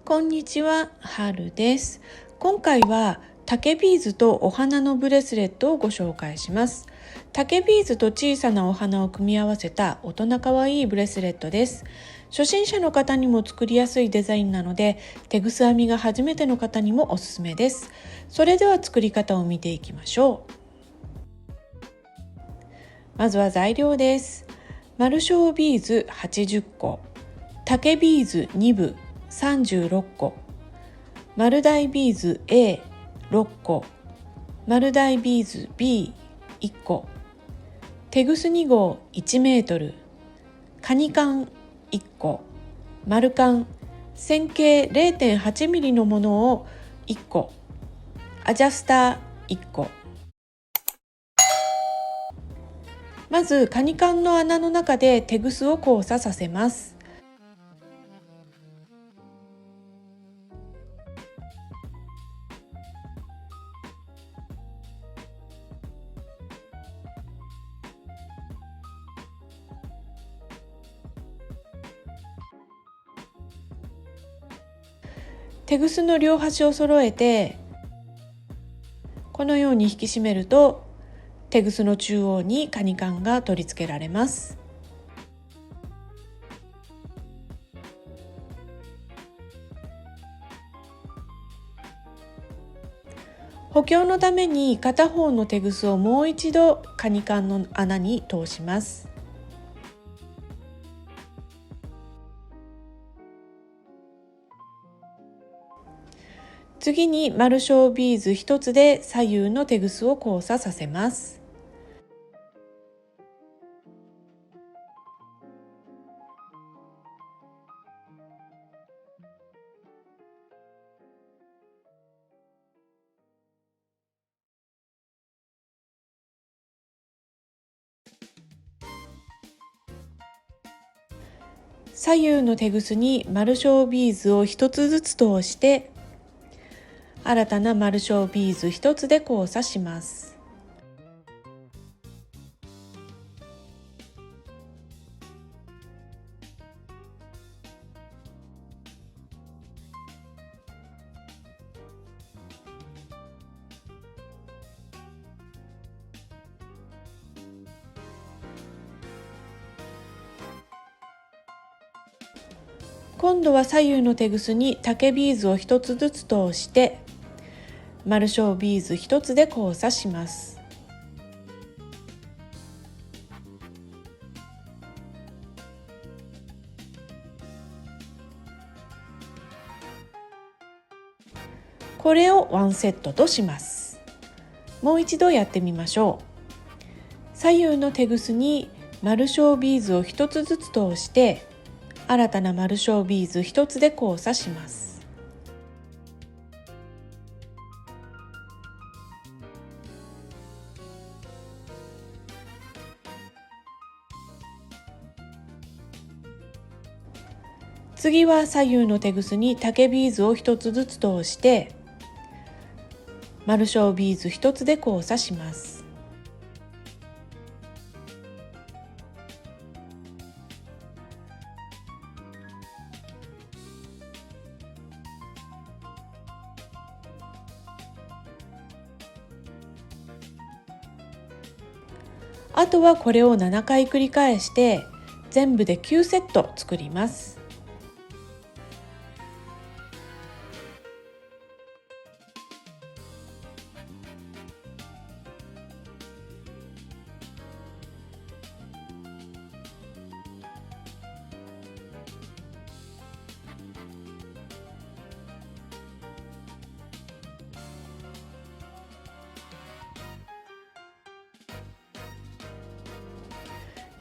こんにちは、はるです。今回は竹ビーズとお花のブレスレットをご紹介します。竹ビーズと小さなお花を組み合わせた大人かわいいブレスレットです。初心者の方にも作りやすいデザインなので、テグス編みが初めての方にもおすすめです。それでは作り方を見ていきましょう。まずは材料です。丸小ビーズ80個、竹ビーズ2部36個、丸大ビーズ A6 個、丸大ビーズ B1 個、テグス2号1メートル、カニ缶1個、丸缶線形 0.8 ミリのものを1個、アジャスター1個。まずカニ缶の穴の中でテグスを交差させます。テグスの両端を揃えて、このように引き締めるとテグスの中央にカニ缶が取り付けられます。補強のために片方のテグスをもう一度カニ缶の穴に通します。次に丸小ビーズ1つで左右のテグスを交差させます。左右のテグスに丸小ビーズを1つずつ通して、新たな丸小ビーズ1つで交差します。今度は左右のテグスに竹ビーズを1つずつ通して丸小ビーズ1つで交差します。これをワンセットとします。もう一度やってみましょう。左右のテグスに丸小ビーズを1つずつ通して新たな丸小ビーズ1つで交差します。次は左右のテグスに竹ビーズを1つずつ通して丸小ビーズ1つで交差します。あとはこれを7回繰り返して全部で9セット作ります。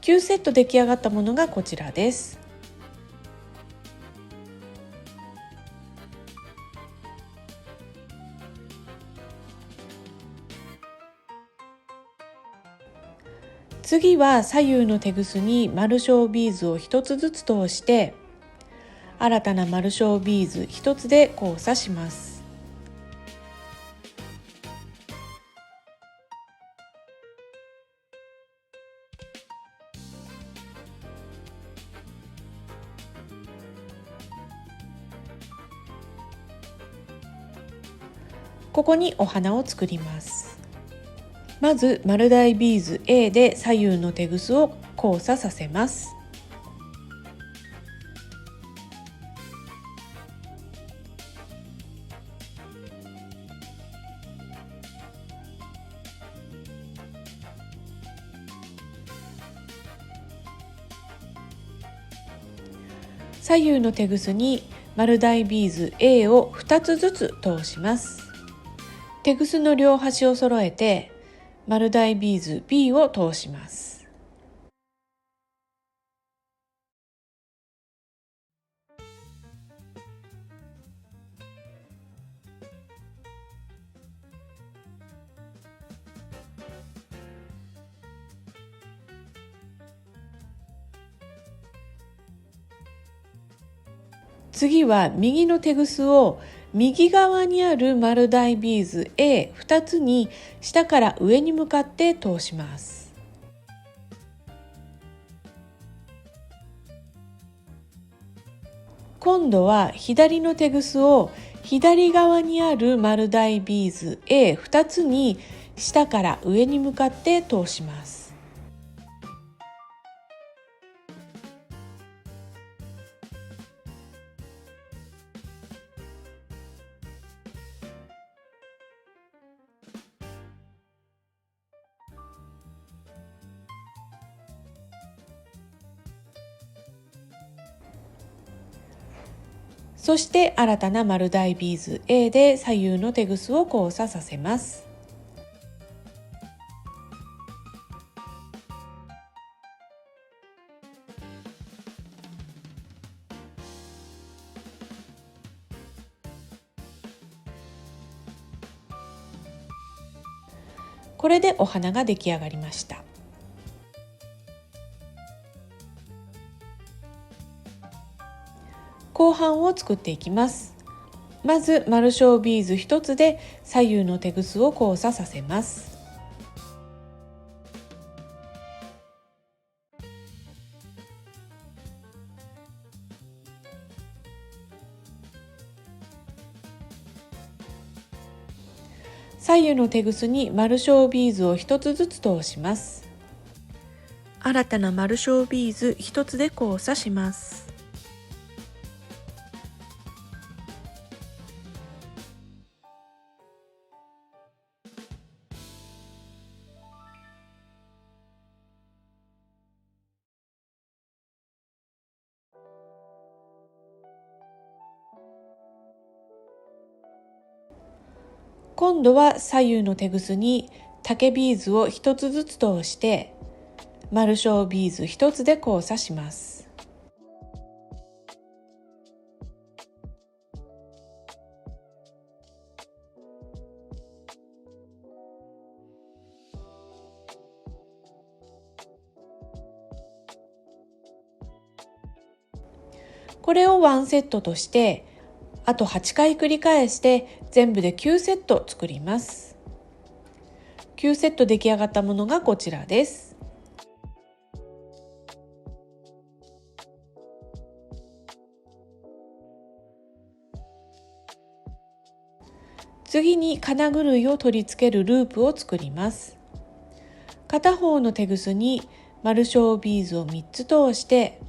9セット出来上がったものがこちらです。次は左右のテグスに丸小ビーズを1つずつ通して新たな丸小ビーズ1つで交差します。ここにお花を作ります。まず丸大ビーズ A で左右のテグスを交差させます。左右のテグスに丸大ビーズ A を2つずつ通します。テグスの両端を揃えて丸大ビーズ B を通します。次は右のテグスを右側にある丸大ビーズ A2 つに下から上に向かって通します。今度は左のテグスを左側にある丸大ビーズ A2 つに下から上に向かって通します。そして新たな丸大ビーズ A で左右のテグスを交差させます。これでお花が出来上がりました。後半を作っていきます。まず丸小ビーズ1つで左右のテグスを交差させます。左右のテグスに丸小ビーズを1つずつ通します。新たな丸小ビーズ1つで交差します。今度は左右のテグスに竹ビーズを1つずつ通して丸小ビーズ1つで交差します。これを1セットとしてあと8回繰り返して全部で9セット作ります。9セット出来上がったものがこちらです。次に金ぐいを取り付けるループを作ります。片方のテグスに丸小ビーズを3つ通して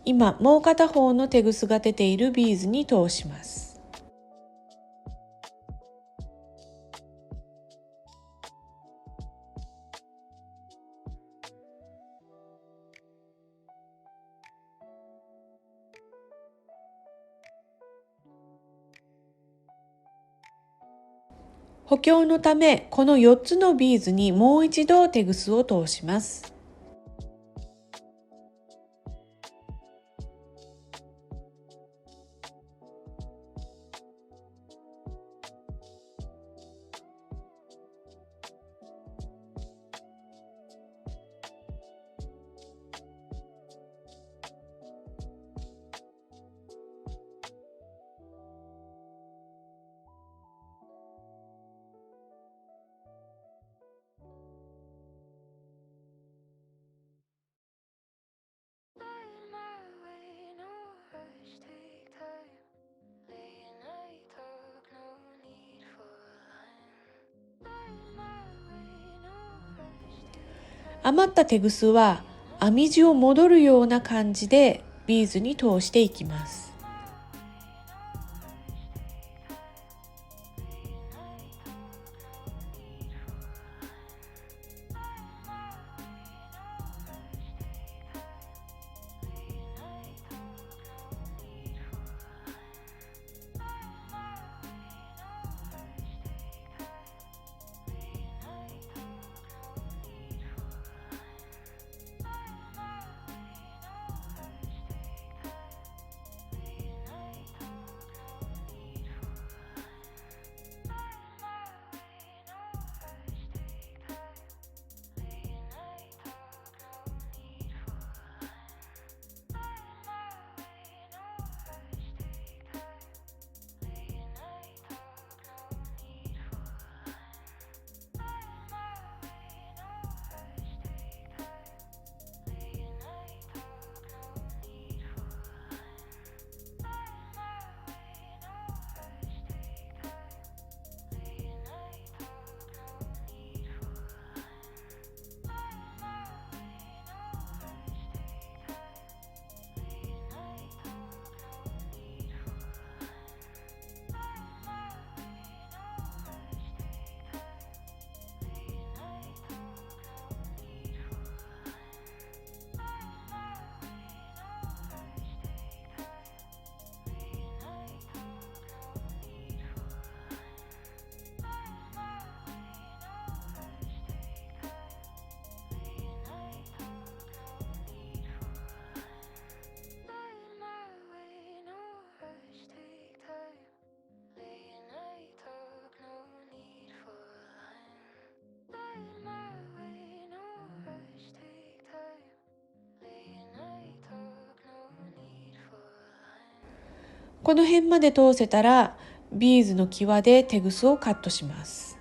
今もう片方のテグスが出ているビーズに通します。補強のためこの4つのビーズにもう一度テグスを通します。余ったテグスは編み地を戻るような感じでビーズに通していきます。この辺まで通せたらビーズの際でテグスをカットします。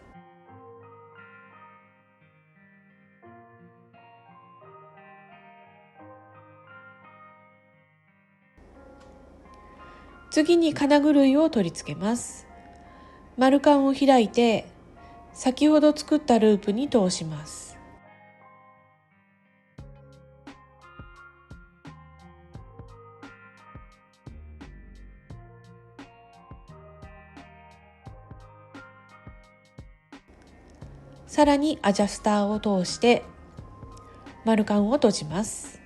次に金ぐるいを取り付けます。丸カンを開いて先ほど作ったループに通します。さらにアジャスターを通して丸カンを閉じます。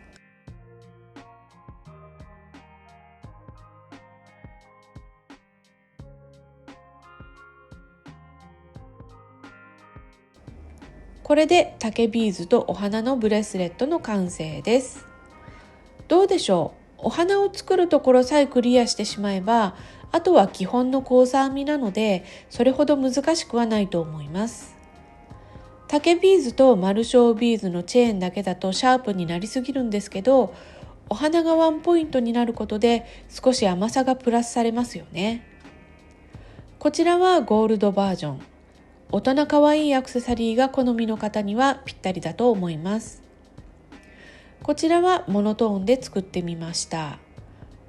これで竹ビーズとお花のブレスレットの完成です。どうでしょう？お花を作るところさえクリアしてしまえば、あとは基本の交差編みなので、それほど難しくはないと思います。竹ビーズと丸小ビーズのチェーンだけだとシャープになりすぎるんですけど、お花がワンポイントになることで少し甘さがプラスされますよね。こちらはゴールドバージョン。大人かわいいアクセサリーが好みの方にはぴったりだと思います。こちらはモノトーンで作ってみました。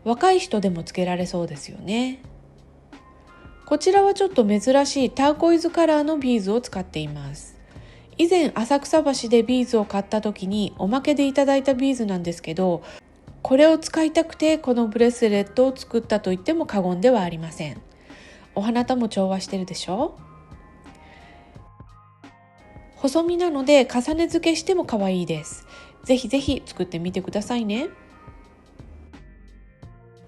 若い人でもつけられそうですよね。こちらはちょっと珍しいターコイズカラーのビーズを使っています。以前浅草橋でビーズを買った時におまけでいただいたビーズなんですけど、これを使いたくてこのブレスレットを作ったと言っても過言ではありません。お花とも調和してるでしょ？細身なので重ね付けしても可愛いです。ぜひぜひ作ってみてくださいね。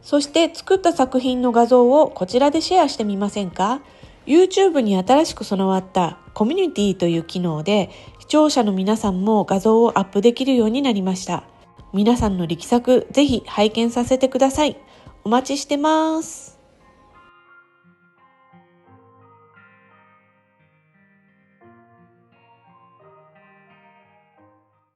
そして作った作品の画像をこちらでシェアしてみませんか？ YouTube に新しく備わったコミュニティという機能で視聴者の皆さんも画像をアップできるようになりました。皆さんの力作ぜひ拝見させてください。お待ちしてます。